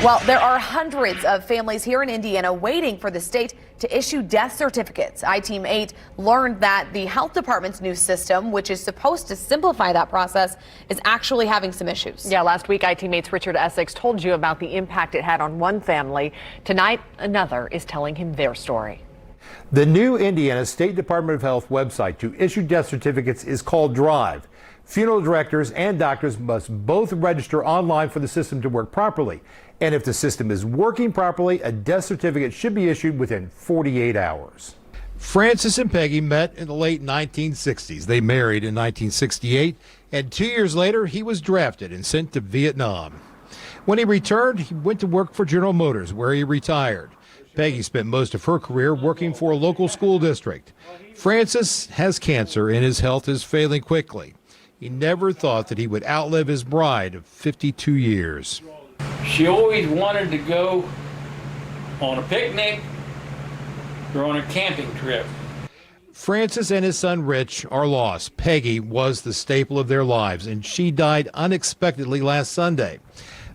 Well, there are hundreds of families here in Indiana waiting for the state to issue death certificates. I-Team 8 learned that the health department's new system, which is supposed to simplify that process, is actually having some issues. Yeah, last week I-Team 8's Richard Essex told you about the impact it had on one family. Tonight, another is telling him their story. The new Indiana State Department of Health website to issue death certificates is called Drive. Funeral directors and doctors must both register online for the system to work properly. And if the system is working properly, a death certificate should be issued within 48 hours. Francis and Peggy met in the late 1960s. They married in 1968, and 2 years later, he was drafted and sent to Vietnam. When he returned, he went to work for General Motors, where he retired. Peggy spent most of her career working for a local school district. Francis has cancer, and his health is failing quickly. He never thought that he would outlive his bride of 52 years. She always wanted to go on a picnic or on a camping trip. Francis and his son Rich are lost. Peggy was the staple of their lives, and she died unexpectedly last Sunday.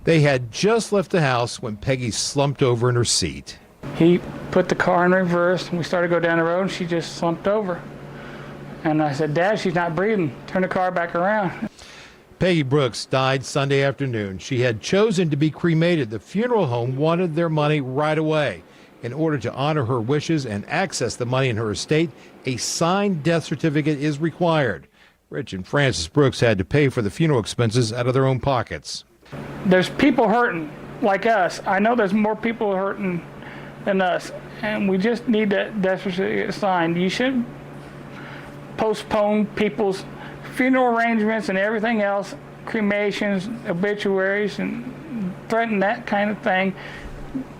They had just left the house when Peggy slumped over in her seat. He put the car in reverse, and we started to go down the road, and she just slumped over. And I said, "Dad, she's not breathing. Turn the car back around." Peggy Brooks died Sunday afternoon. She had chosen to be cremated. The funeral home wanted their money right away. In order to honor her wishes and access the money in her estate, a signed death certificate is required. Rich and Francis Brooks had to pay for the funeral expenses out of their own pockets. There's people hurting like us. I know there's more people hurting than us, and we just need that death certificate signed. You should postpone people's funeral arrangements and everything else, cremations, obituaries, and threaten that kind of thing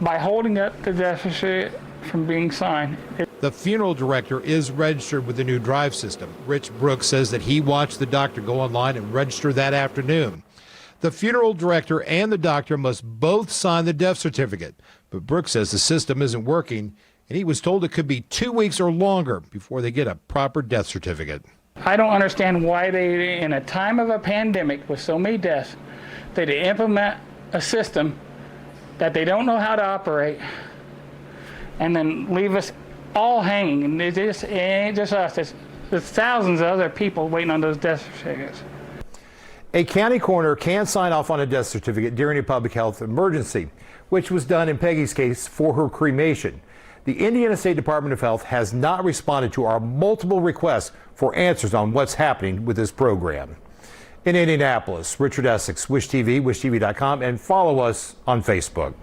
by holding up the death certificate from being signed. The funeral director is registered with the new Drive system. Rich Brooks says that he watched the doctor go online and register that afternoon. The funeral director and the doctor must both sign the death certificate, but Brooks says the system isn't working, and he was told it could be 2 weeks or longer before they get a proper death certificate. I don't understand why they, in a time of a pandemic with so many deaths, they implement a system that they don't know how to operate and then leave us all hanging. And it ain't just us. There's thousands of other people waiting on those death certificates. A county coroner can sign off on a death certificate during a public health emergency, which was done in Peggy's case for her cremation. The Indiana State Department of Health has not responded to our multiple requests for answers on what's happening with this program. In Indianapolis, Richard Essex, Wish TV, wishtv.com, and follow us on Facebook.